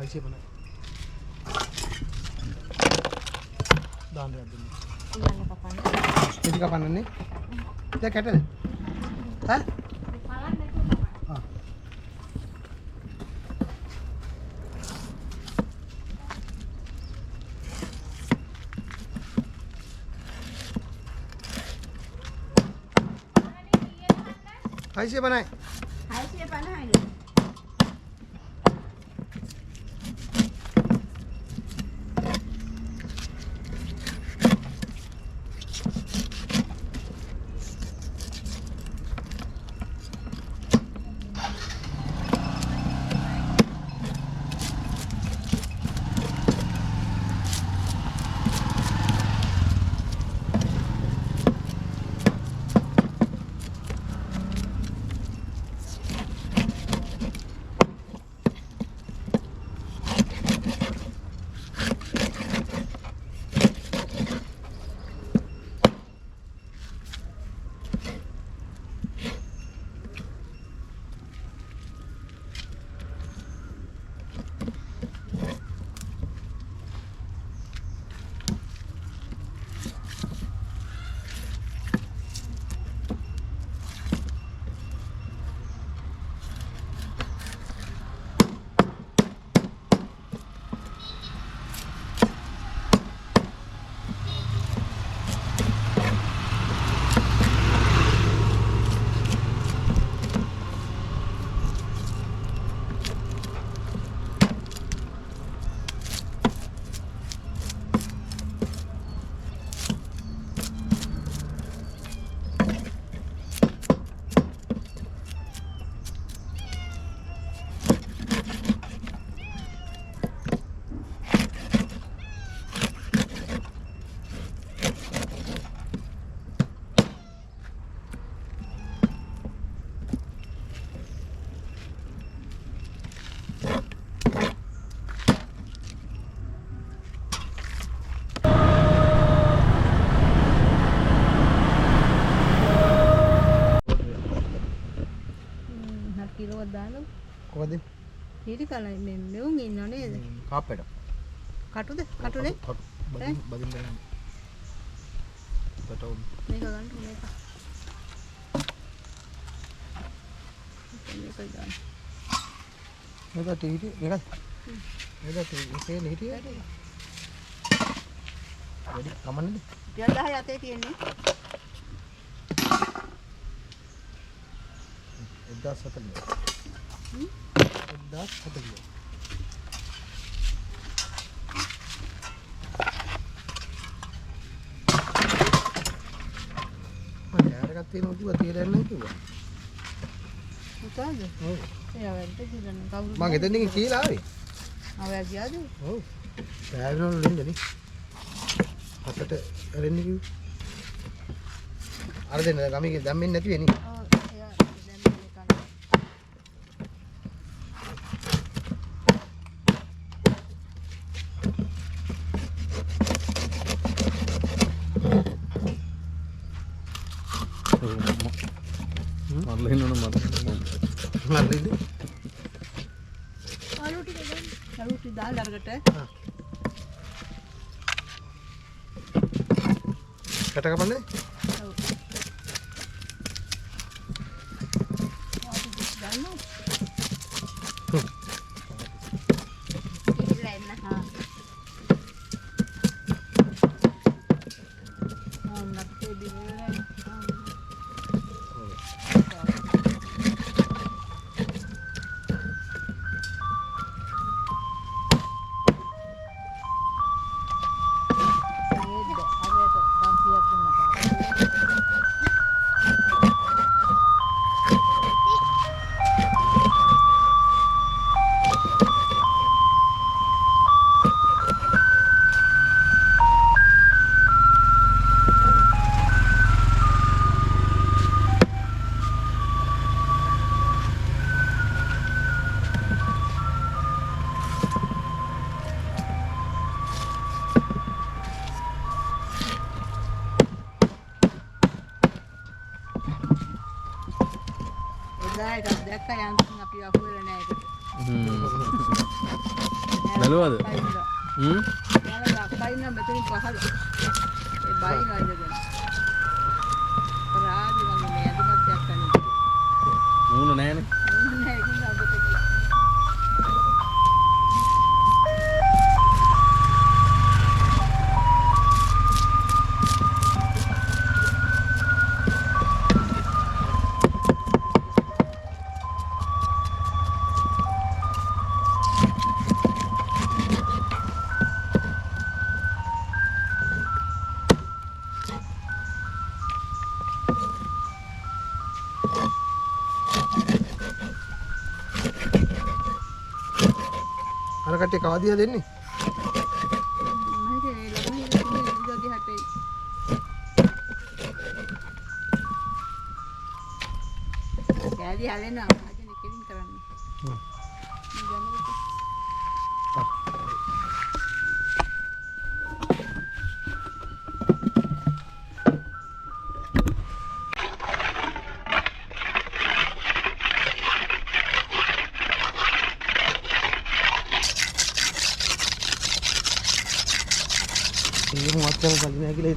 650 बनाए दान दे दूँ कितने का पाना नहीं क्या कहते हैं हाँ हाँ ऐसे बनाए කොහොමද ඊට කලින් මේ මෙවුන් ඉන්නව නේද කාප්පෙට කටුද කටුනේ බදින්න යන්න පටවුන් මේක ගන්න මේක ගන්න මේක ටීටි මේක ටීටි හිටියේ වැඩි කමන්නද 10 අතේ තියෙන්නේ 1040 යාරකත් තියෙනවා කිව්වා තේරෙන්නේ නැහැ කිව්වා මොකද ඔව් එයා වැඩට ගිහලා කවුරුද මම එතනින් කියලා ආවේ ආවා ගියාද ඔව් බෑග්නවල දෙන්නේ අතට රෙන්නේ කිව්වා අර දෙන්න ගමේ දැම්මෙන්නේ නැති වෙන්නේ Lalu dalam kata. Kata kapan nih? දැක්ක යන්තම් අපි අහුවෙලා නැහැ ඒකට. බැලුවද? හ්ම්. යාළුවා අක්කයි නම් මෙතනින් පහළ. ඒ බයි නයිද? රාජි වගේ මේ අදමත් දැක්කනේ. මූණ නැහැනේ. නෑ ඒකින් අපිට ගියා. අර කට්ටිය කවදියා දෙන්නේ? මම හිතේ ළමයි ඉඳි දිහාට කෑලි හැලෙනවා අජනේ කෙලින් කරන්නේ. ඒක මොකක්ද බලන්නේ නැහැ කියලා.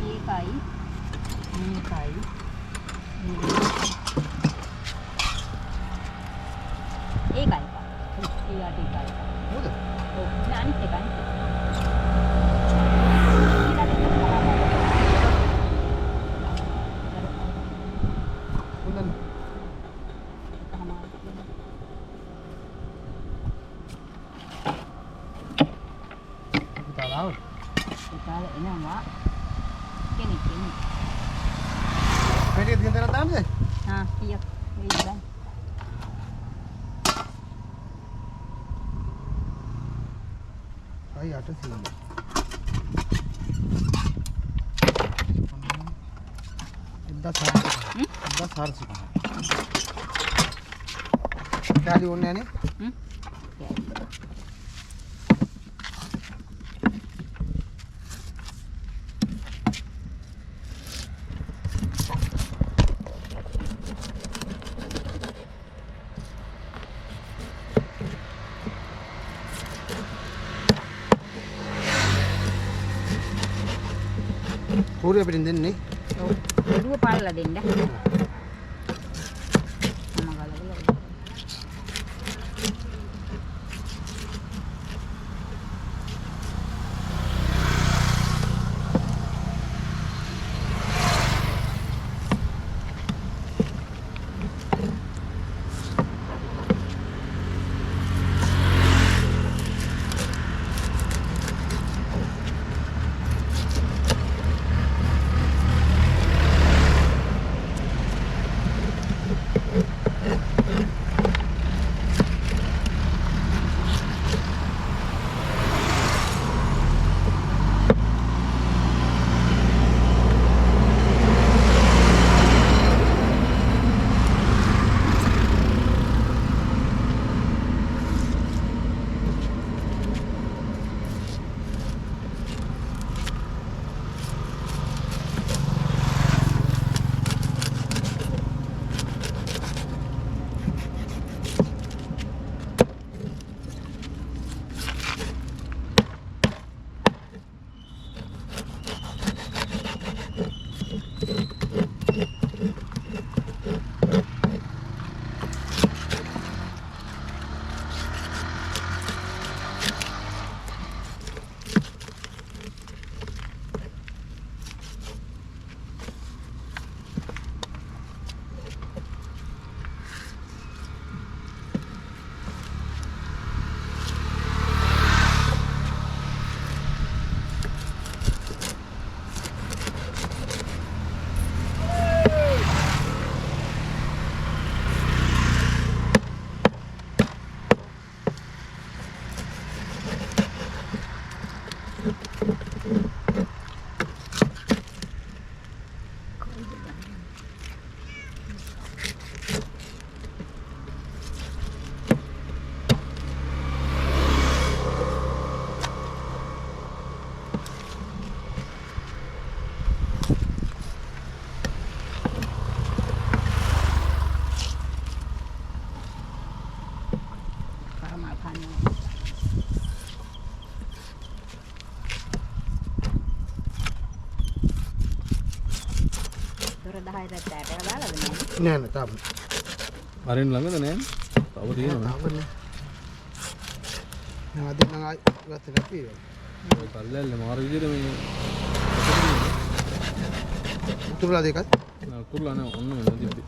ඒකයි. හොඳ. අනිත් එකයි. හොඳයි. තාලාව. ඒකාල එනවා. කෙනෙක්. මේක දින තරම් දාන්නද? හා කීයක් වෙයිද? අයි 800. කෑලි ඕනේ නැනේ. කෝරිය අපිට දෙන්නේ. ඔව්. ඔළුව පාලලා දෙන්න. ඉවර 10 රැට්ටට දාලාද නෑ නෑ තාම. අරින් ළඟද නෑ? තව තියෙනවා. තාම නෑ. නෑ අද නම් ආයි ගත්ත නැති ඒක. කල්ලැල්ල මාර විදිහට මේ උතුරලා දෙකක්. කුරුල්ලා නෑ ඔන්න මෙන්න තිබ්බේ.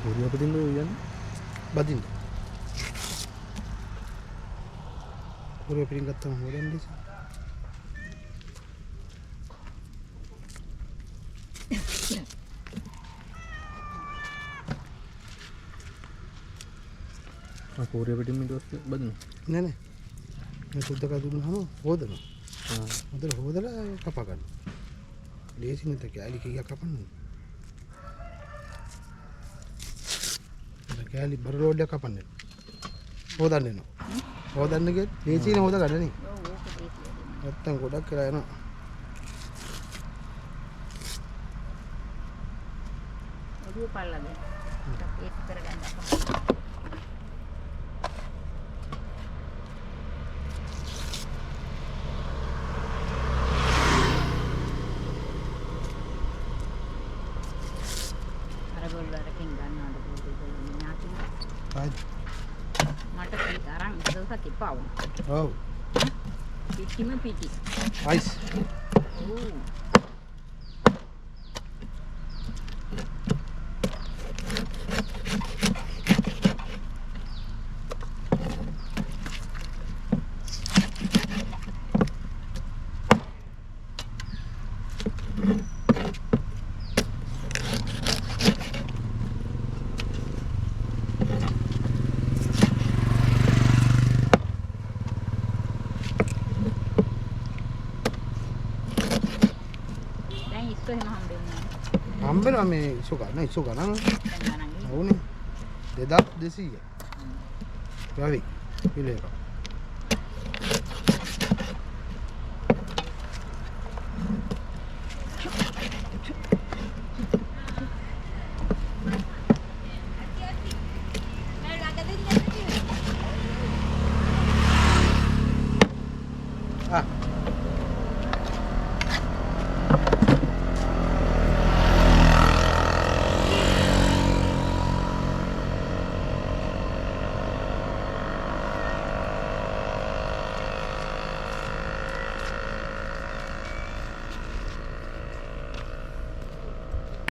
කුරිය අපදින්න යන්නේ බදින්න. කුරිය පිටින් ගත්තම හොදන්නේ. කුරිය පිටින් ඊට පස්සේ බදින්න. නෑ නෑ. මේ සුද්ධක දුන්නාම හොදනවා. හොදලා හොදලා කපා ගන්න. ලේසි නැත කැලි කීයක් කපන්න. කැලි බර රෝඩ් එක කපන්න. හොදන්න එනවා. හොදන්න ගියත් ලේසියෙන් හොද ගන්න නේ. ඔව් ඕක දේශිය. නැත්තම් ගොඩක් කියලා යනවා. ඔළුව පල්ලද. ඒක කරගන්න අපහසුයි. අරගොල්ලරකින් ගන්නවද පොඩි ඥාතිලා. ආයි. මට කී තරම් ඉස්සල්සක් එපා වුණා. ඔව්. පිටිම පිටි. අයිස්. ඔව්. හම්බෙනවා මේ ඉසු ගන්න ඉසු ගන්න. දැන් ගණන් ඕනේ 2200. යවි කිලෝ එක.